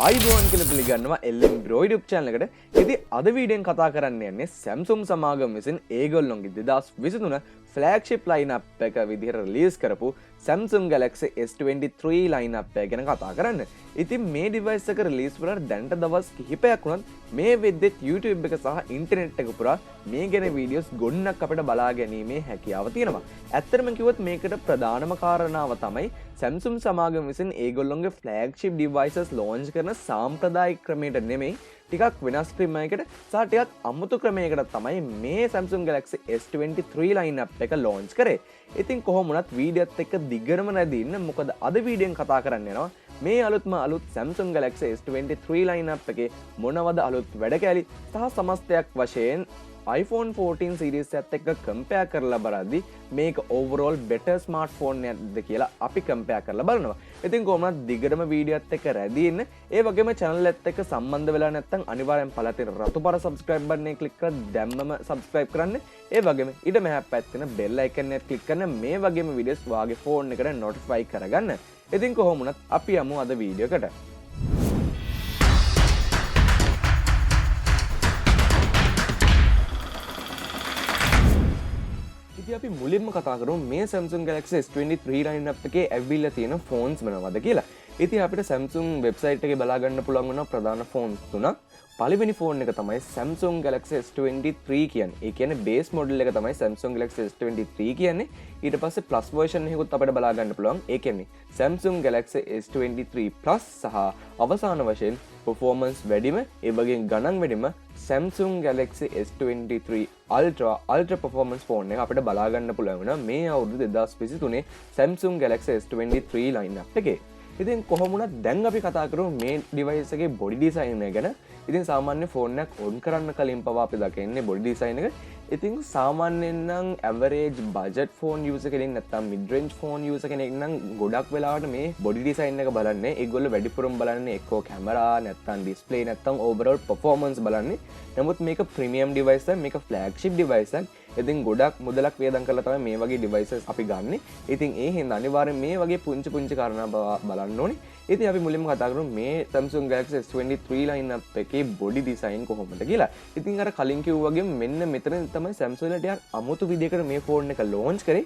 ආයිබෝන් කියලා පිළිගන්නවා LM Bro YouTube channel එකට. ඉතින් අද වීඩියෝෙන් කතා කරන්න යන්නේ Samsung සමාගම විසින් ඒගොල්ලොන්ගේ 2023 flagship lineup එක විදිහට රිලීස් කරපු Samsung Galaxy S23 lineup එක ගැන කතා කරන්න. ඉතින් මේ device එක රිලීස් වුණාට දැනට දවස් කිහිපයක් වුණත් මේ වෙද්දෙත් YouTube එක සහ ඉන්ටර්නෙට් එක පුරා මේ ගැන වීඩියෝස් ගොන්නක් අපිට බලා ගැනීමේ හැකියාව තියෙනවා. ඇත්තටම කිව්වොත් මේකට ප්‍රධානම කාරණාව තමයි Samsung සමාගම විසින් ඒගොල්ලොන්ගේ flagship devices launch කරන සාම්ප්‍රදායික ක්‍රමයට නෙමෙයි ටිකක් වෙනස් ක්‍රමයකට සහ ටිකක් අමුතු ක්‍රමයකට තමයි මේ Samsung Galaxy S23 lineup එක launch කරේ. ඉතින් කොහොම වුණත් වීඩියෝත් එක්ක දිගටම රැඳී ඉන්න. මොකද අද වීඩියෝෙන් කතා කරන්න යනවා මේ අලුත් Samsung Galaxy S23 lineup එකේ මොනවද අලුත් වැඩ කැලි සහ සමස්තයක් වශයෙන් iPhone 14 series එකත් එක්ක compare කරලා බලද්දි මේක overall better smartphone එකක්ද කියලා අපි compare කරලා බලනවා. ඉතින් කොහොමද දිගටම වීඩියෝත් එක්ක රැඳී ඉන්න. ඒ වගේම channel එකත් එක්ක සම්බන්ධ වෙලා නැත්නම් අනිවාර්යෙන් පළල තියෙන රතු පාර subscribe button එක click කරලා දැම්මම subscribe කරන්න. ඒ වගේම ඊට මෙහා පැත්තේ තියෙන bell icon එක click කරන මේ වගේම videos වාගේ phone එකට notify කරගන්න. ඉතින් කොහොම වුණත් අපි යමු අද වීඩියෝ එකට. අපි මුලින්ම කතා කරමු මේ Samsung Galaxy S23 lineup එකේ ඇවිල්ලා තියෙන phones මොනවද කියලා. ඉතින් අපිට Samsung website එකේ බලා ගන්න පුළුවන් වෙන ප්‍රධාන phones තුනක්. පළවෙනි phone එක තමයි Samsung Galaxy S23 කියන්නේ. ඒ කියන්නේ base model එක තමයි Samsung Galaxy S23 කියන්නේ. ඊට පස්සේ plus version එකකුත් අපිට බලා ගන්න පුළුවන්. ඒ කියන්නේ Samsung Galaxy S23 Plus සහ අවසාන වශයෙන් performance වැඩිම ඒ වගේම ගණන් වැඩිම Samsung Galaxy S23 Ultra performance phone එක අපිට බලා ගන්න පුළුවන් වෙනවා මේ අවුරුදු 2023 Samsung Galaxy S23 lineup එකේ. ඉතින් කොහොම වුණත් දැන් අපි කතා කරමු මේ device එකේ body design එක ගැන. ඉතින් සාමාන්‍ය phone එකක් on කරන්න කලින් පවා අපි දකින්නේ body design එක. ඉතින් සාමාන්‍යයෙන් නම් average budget phone user කෙනෙක් නැත්නම් mid range phone user කෙනෙක් නම් ගොඩක් වෙලාවට මේ body design එක බලන්නේ ඒගොල්ලෝ වැඩිපුරම බලන්නේ එක්කෝ camera නැත්නම් display නැත්නම් overall performance බලන්නේ. නමුත් මේක premium device එකක්, මේක flagship device එකක්. ඉතින් ගොඩක් මුදලක් වියදම් කරලා තමයි මේ වගේ devices අපි ගන්නෙ. ඉතින් ඒ හින්දා අනිවාර්යෙන් මේ වගේ පුංචි කාරණා බලන්න ඕනේ. ඉතින් අපි මුලින්ම කතා කරමු මේ Samsung Galaxy S23 lineup එකේ body design කොහොමද කියලා. ඉතින් අර කලින් කිව්වා වගේ මෙන්න මෙතන තමයි Samsung ලා ටිකක් අමුතු විදිහකට මේ phone එක launch කරේ.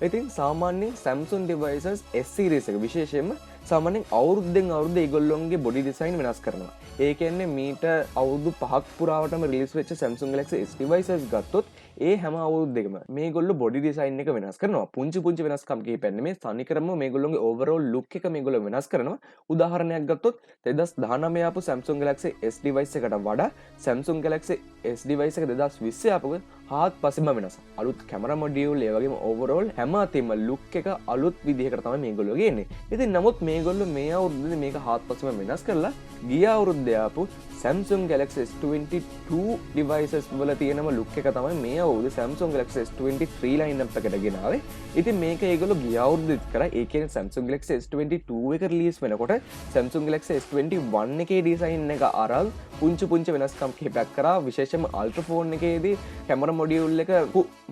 ඉතින් සාමාන්‍යයෙන් Samsung devices S series එක විශේෂයෙන්ම සාමාන්‍යයෙන් අවුරුද්දෙන් අවුරුද්ද ඒගොල්ලොන්ගේ body design වෙනස් කරනවා. ඒ කියන්නේ මීට අවුරුදු 5ක් පුරාවටම රිලීස් වෙච්ච Samsung Galaxy S devices ගත්තොත් ඒ හැම අවුරුද්දකම මේගොල්ලෝ body design එක වෙනස් කරනවා. පුංචි වෙනස්කම් කිහිපයක් නෙමෙයි තනිකරම මේගොල්ලෝගේ overall look එක මේගොල්ලෝ වෙනස් කරනවා. උදාහරණයක් ගත්තොත් 2019 ආපු Samsung Galaxy S device එකට වඩා Samsung Galaxy S device එක 2020 ආපුව හාත්පසින්ම වෙනස්. අලුත් camera module ඒ වගේම overall හැම අතින්ම look එක අලුත් විදිහකට තමයි මේගොල්ලෝ ගේන්නේ. ඉතින් නමුත් මේගොල්ලෝ මේ අවුරුද්දේ මේක හාත්පසින්ම වෙනස් කරලා ගිය අවුරුද්දේ ආපු Samsung Galaxy S22 devices වල තියෙනම look එක තමයි මේ අවුරුද්දේ Samsung Galaxy S23 lineup එකට ගෙනාවේ. ඉතින් මේක ඒගොල්ලෝ ගිය අවුරුද්දේත් කරා. ඒ කියන්නේ Samsung Galaxy S22 එක රිලීස් වෙනකොට Samsung Galaxy S21 එකේ design එක අරන් පුංචි වෙනස්කම් කිහිපයක් කරා. විශේෂයෙන්ම ultra phone එකේදී camera module එක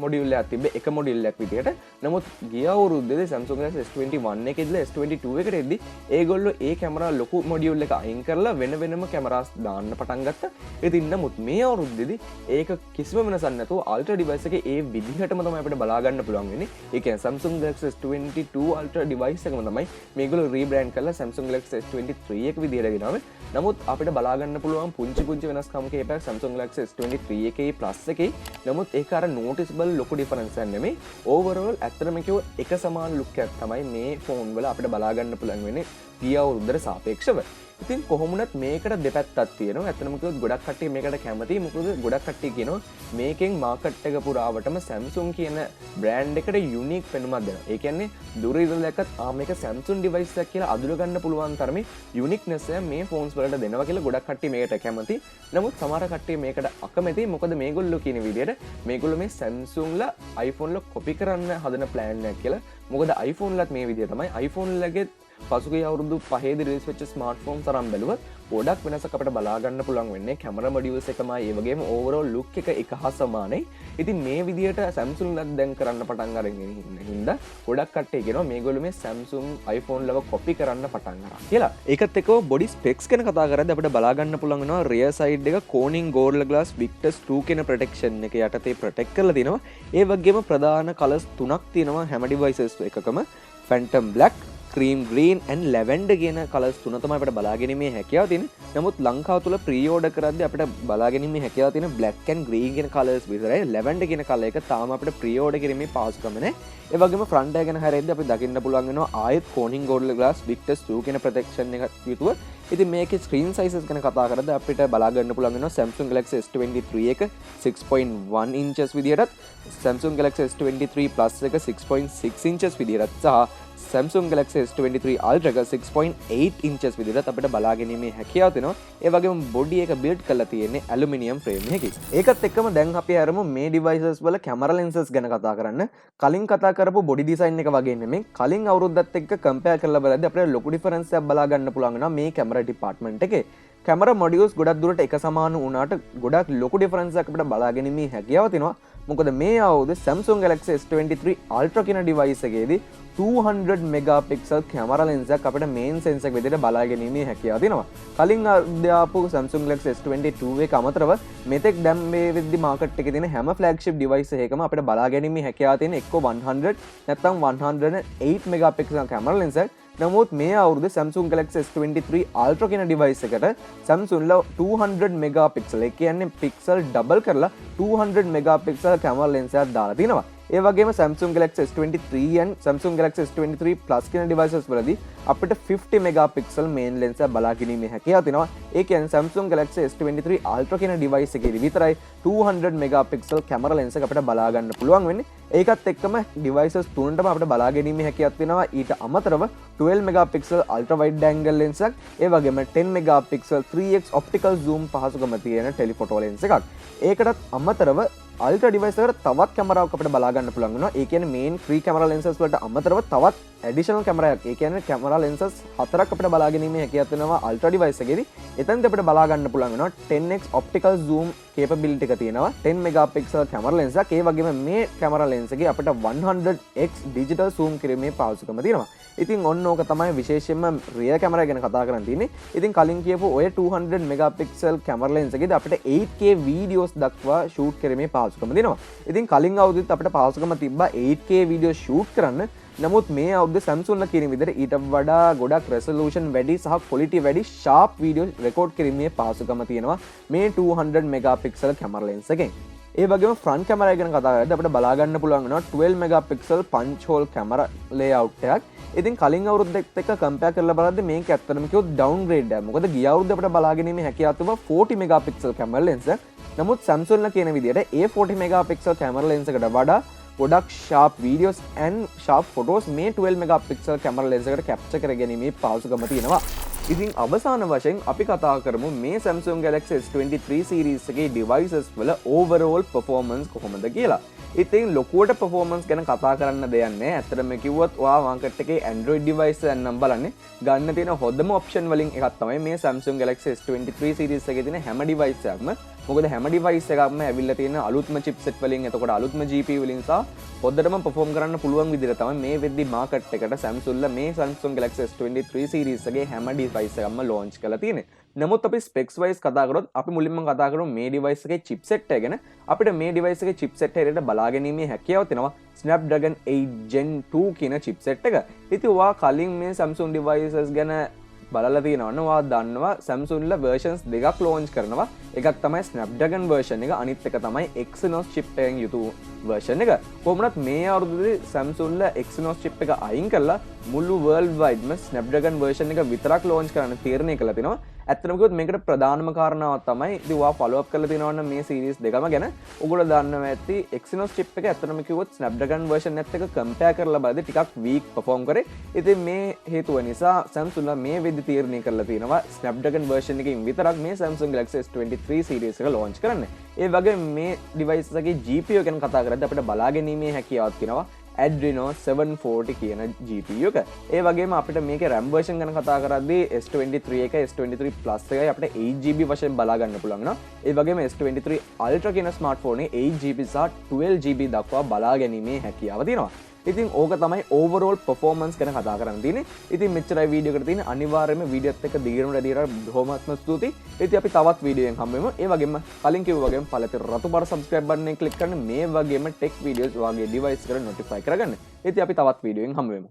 module එකක් තිබ්බේ එක module එකක් විදියට. නමුත් ගිය අවුරුද්දේ Samsung Galaxy S21 එකේදී S22 එකට එද්දි ඒගොල්ලෝ ඒ camera ලොකු module එක අයින් කරලා වෙනම cameras දාන්න පටන් ගත්තා. ඉතින් නමුත් මේ අවුරුද්දේදී ඒක කිසිම වෙනසක් නැතුව ultra device එකේ ඒ විදිහටම තමයි අපිට බලා ගන්න පුළුවන් වෙන්නේ. ඒ කියන්නේ Samsung Galaxy S22 ultra device එකම තමයි මේගොල්ලෝ rebrand කරලා Samsung Galaxy S23 එක විදිහට ගෙනාවේ. නමුත් අපිට බලා ගන්න පුළුවන් පුංචි වෙනස්කම් කිහිපයක් Samsung Galaxy S23 එකේ plus එකේ. නමුත් ඒක අර noticeable ලොකු difference එකක් නෙමෙයි. overall ඇත්තටම කිව්ව එක සමාන look එකක් තමයි මේ phone වල අපිට බලා ගන්න පුළුවන් වෙන්නේ ගිය අවුරුද්දට සාපේක්ෂව. ඉතින් කොහොමුණත් මේකට දෙපැත්තක් තියෙනවා. ඇත්තටම කිව්වොත් ගොඩක් කට්ටිය මේකට කැමතියි. මොකද ගොඩක් කට්ටිය කියනවා මේකෙන් මාකට් එක පුරාවටම Samsung කියන බ්‍රෑන්ඩ් එකට යුනික් පෙනුමක් දෙනවා. ඒ කියන්නේ දුර ඉඳලා දැක්කත් මේක Samsung device එකක් කියලා අඳුර ගන්න පුළුවන් තරමේ යුනික්නස් එක මේ phones වලට දෙනවා කියලා ගොඩක් කට්ටිය මේකට කැමතියි. නමුත් සමහර කට්ටිය මේකට අකමැතියි. මොකද මේගොල්ලෝ කියන විදිහට මේගොල්ලෝ මේ Samsung ලා iPhone ලා කොපි කරන්න හදන plan එකක් කියලා. මොකද iPhone ලත් මේ විදිහ තමයි iPhone ලගේ පසුගිය අවුරුදු 5 රිලීස් වෙච්ච ස්මාර්ට්ෆෝන් තරම් බැලුවත් ගොඩක් වෙනසක් අපිට බලා ගන්න පුළුවන් වෙන්නේ කැමරා මොඩියුල්ස් එකමයි ඒ වගේම ඕවරෝල් ලුක් එක හා සමානයි. ඉතින් මේ විදිහට Samsung ලක් දැන් කරන්න පටන් අරගෙන ඉන්න හින්දා ගොඩක් කට්ටිය කියනවා මේගොල්ලෝ මේ Samsung iPhone ලව කොපි කරන්න පටන් අරන් කියලා. ඒකත් එක්කව බොඩි ස්පෙක්ස් ගැන කතා කරද්දී අපිට බලා ගන්න පුළුවන් වෙනවා rear side එක Corning Gorilla Glass Victus 2 කියන ප්‍රොටෙක්ෂන් එක යටතේ ප්‍රොටෙක්ට් කරලා තිනවා. ඒ වගේම ප්‍රධාන කලර්ස් තුනක් තියෙනවා හැම ඩිවයිසස් එකකම Phantom Black, Cream Green and Lavender කියන කලර්ස් තුන තමයි අපිට බලා ගැනීමේ හැකියාව තියෙන්නේ. නමුත් ලංකාව තුල ප්‍රී ඕඩර් කරද්දී අපිට බලා ගැනීමේ හැකියාව තියෙන Black and Green කියන කලර්ස් විතරයි. Lavender කියන කලර් එක තාම අපිට ප්‍රී ඕඩර් කිරීමේ පහසුකම නැහැ. ඒ වගේම ෆ්‍රන්ට් එක ගැන හරියද්දී අපි දකින්න පුළුවන් වෙනවා ආයෙත් Corning Gorilla Glass Victus 2 කියන ප්‍රොටෙක්ෂන් එක යුතුව. ඉතින් මේකේ ස්ක්‍රීන් සයිසස් ගැන කතා කරද්දී අපිට බලා ගන්න පුළුවන් වෙනවා Samsung Galaxy S23 එක 6.1 inches විදියටත් Samsung Galaxy S23 Plus එක 6.6 inches විදියටත් සහ Samsung Galaxy S23 Ultra එක 6.8 inches විදිහට අපිට බලා ගැනීමේ හැකියාව තියෙනවා. ඒ වගේම බොඩි එක බිල්ඩ් කරලා තියෙන්නේ ඇලුමිනියම් ෆ්‍රේම් එකකින්. ඒකත් එක්කම දැන් අපි අරමු මේ ඩිවයිසස් වල කැමරා ලෙන්සස් ගැන කතා කරන්න. කලින් කතා කරපු බොඩි ඩිසයින් එක වගේ නෙමෙයි. කලින් අවුරුද්දත් එක්ක කම්පෙයාර් කරලා බලද්දී අපිට ලොකු ඩිෆරන්ස් එකක් බලා ගන්න පුළුවන් වෙනවා මේ කැමරා ඩිපාර්ට්මන්ට් එකේ. කැමරා මොඩියුල්ස් ගොඩක් දුරට එක සමාන වුණාට ගොඩක් ලොකු ඩිෆරන්ස් එකක් අපිට බලා ගැනීමේ හැකියාව තියෙනවා. මොකද මේ අවුරුද්දේ Samsung Galaxy S23 Ultra කියන ඩිවයිස් එකේදී 200 megapixel කැමරා ලෙන්ස් එකක් අපිට මේන් සෙන්සර් එක විදිහට බලා ගැනීමේ හැකියාව තියෙනවා. කලින් ආපු Samsung Galaxy S22 එක අමතරව මෙතෙක් දැන් මේ වෙද්දි මාකට් එකේ තියෙන හැම ෆ්ලැග්ෂිප් ඩිවයිස් එකකම අපිට බලා ගැනීමේ හැකියාව තියෙන එක්ක 100 නැත්නම් 108 megapixel කැමරා ලෙන්ස් එකක්. නමුත් මේ අවුරුද්දේ Samsung Galaxy S23 Ultra කියන ඩිවයිස් එකට Samsung ල 200 megapixel ඒ කියන්නේ පික්සල් ඩබල් කරලා 200 megapixel කැමරා ලෙන්ස් එකක් දාලා තිනවා. ඒ වගේම Samsung Galaxy S23 and Samsung Galaxy S23 Plus කියන devices වලදී අපිට 50 megapixel main lens එක බලා ගැනීමේ හැකියාව තියෙනවා. ඒ කියන්නේ Samsung Galaxy S23 Ultra කියන device එකේදී විතරයි 200 megapixel camera lens එක අපිට බලා ගන්න පුළුවන් වෙන්නේ. ඒකත් එක්කම devices තුනටම අපිට බලා ගැනීමේ හැකියාවක් තියෙනවා. ඊට අමතරව 12 megapixel ultra wide angle lens එකක්, ඒ වගේම 10 megapixel 3x optical zoom පහසුකම තියෙන telephoto lens එකක්. ඒකටත් අමතරව අල්ට්‍රා ඩිවයිස් එකට තවත් කැමරාවක් අපිට බලා ගන්න පුළුවන් වෙනවා. ඒ කියන්නේ මේන් ෆ්‍රී කැමරා ලෙන්සස් වලට අමතරව තවත් ඇඩිෂනල් කැමරාවක්. ඒ කියන්නේ කැමරා ලෙන්සස් හතරක් අපිට බලා ගැනීමේ හැකියාවක් වෙනවා අල්ට්‍රා ඩිවයිස් එකේදී. එතනදී අපිට බලා ගන්න පුළුවන් වෙනවා 10x optical zoom capability එක තියෙනවා. 10 megapixel කැමරා ලෙන්ස් එකක්. ඒ වගේම මේ කැමරා ලෙන්ස් එකේ අපිට 100x digital zoom කිරීමේ පහසුකම තියෙනවා. ඉතින් ඔන්න ඕක තමයි විශේෂයෙන්ම රියර් කැමරා ගැන කතා කරන්න තියෙන්නේ. ඉතින් කලින් කියපු ඔය 200 megapixel කැමරා ලෙන්ස් එකේදී අපිට 8K වීඩියෝස් දක්වා ෂූට් කිරීමේ පහසුකම දෙනවා. ඉතින් කලින් අවුරුද්දෙත් අපිට පහසුකම තිබ්බා 8K වීඩියෝ ෂූට් කරන්න. නමුත් මේ අවුරුද්දේ Samsung ලා කියන විදිහට ඊට වඩා ගොඩක් resolution වැඩි සහ quality වැඩි sharp වීඩියෝ රෙකෝඩ් කිරීමේ පහසුකම තියෙනවා මේ 200 megapixel කැමරා ලෙන්ස් එකෙන්. ඒ වගේම ෆ්‍රන්ට් කැමරා ගැන කතා කරද්දී අපිට බලා ගන්න පුළුවන් වෙනවා 12 megapixel punch hole camera layout එකක්. ඉතින් කලින් අවුරුද්දත් එක්ක කම්පෙයාර් කරලා බලද්දී මේක ඇත්තටම කිව්වොත් ඩවුන්ග්‍රේඩ් එකක්. මොකද ගිය අවුරුද්දේ අපිට බලා ගැනීමේ හැකියාව තිබුණා 40 megapixel camera lens එක. නමුත් Samsung ලා කියන විදිහට ඒ 40 megapixel camera lens එකට වඩා ගොඩක් sharp videos and sharp photos මේ 12 megapixel camera lens එකට capture කර ගැනීමේ පහසුකම තියෙනවා. ඉතින් අවසාන වශයෙන් අපි කතා කරමු මේ Samsung Galaxy S23 series එකේ devices වල overall performance කොහොමද කියලා. ඉතින් ලොකුවට performance ගැන කතා කරන්න දෙයක් නැහැ. ඇත්තටම කිව්වොත් ඔයා මාකට් එකේ Android device නම් බලන්නේ ගන්න තියෙන හොඳම option වලින් එකක් තමයි මේ Samsung Galaxy S23 series එකේ තියෙන හැම device එකක්ම. මොකද හැම device එකක්ම ඇවිල්ලා තියෙන අලුත්ම chipset වලින්, එතකොට අලුත්ම GPU වලින් සහ හොඳටම perform කරන්න පුළුවන් විදිහට තමයි මේ වෙද්දි මාකට් එකට Samsung ලා මේ Samsung Galaxy S23 series එකේ හැම device එකක්ම launch කරලා තියෙන්නේ. නමුත් අපි specs wise කතා කරොත් අපි මුලින්ම කතා කරමු මේ device එකේ chipset එක ගැන. අපිට මේ device එකේ chipset හැටියට බලා ගැනීමේ හැකියාව තියෙනවා Snapdragon 8 Gen 2 කියන chipset එක. ඉතින් ඔයා කලින් මේ Samsung devices ගැන බලලා තියෙනවනේ ඔයා දන්නවා Samsung ලා versions දෙකක් launch කරනවා. එකක් තමයි Snapdragon version එක, අනිත් එක තමයි Exynos chip එකෙන් යුතු version එක. කොහොමවත් මේ අවුරුද්දේ Samsung ලා Exynos chip එක අයින් කරලා මුළු world wide ම Snapdragon version එක විතරක් launch කරන්න තීරණය කළා තිනවා. ඇත්තටම කිව්වොත් මේකට ප්‍රධානම කාරණාවක් තමයි ඉතින් ඔයා follow up කරලා තියෙනවා නම් මේ series දෙකම ගැන ඔයගොල්ලෝ දන්නවා ඇති Exynos chip එක ඇත්තටම කිව්වොත් Snapdragon version එකත් එක්ක compare කරලා බලද්දී ටිකක් weak perform කරේ. ඉතින් මේ හේතුව නිසා Samsung ලා මේ වෙද්දි තීරණය කරලා තියෙනවා Snapdragon version එකකින් විතරක් මේ Samsung Galaxy S23 series එක launch කරන්න. ඒ වගේ මේ device එකේ GPU ගැන කතා කරද්දී අපිට බලා ගැනීමේ හැකියාවක් තියෙනවා Adreno 740 කියන GPU එක. ඒ වගේම අපිට මේකේ RAM version ගැන කතා කරද්දී S23 එක S23 Plus එකයි අපිට 8GB වශයෙන් බලා ගන්න පුළුවන් වෙනවා. ඒ වගේම S23 Ultra කියන ස්මාර්ට්ෆෝන් එකේ 8GB සහ 12GB දක්වා බලා ගැනීමේ හැකියාව තියෙනවා. ඉතින් ඕක තමයි overall performance ගැන කතා කරන්න තියෙන්නේ. ඉතින් මෙච්චරයි වීඩියෝ එකට තියෙන්නේ. අනිවාර්යයෙන්ම වීඩියෝත් එක්ක දීගෙන රැදියට බොහොමත්ම ස්තුතියි. ඉතින් අපි තවත් වීඩියෝ එකෙන් හම්බ වෙමු. ඒ වගේම කලින් කිව්වා වගේම පළපෙර රතු පාට subscribe button එක click කරන්න මේ වගේම tech videos වගේ device එකට notify කරගන්න. ඉතින් අපි තවත් වීඩියෝ එකෙන් හම්බ වෙමු.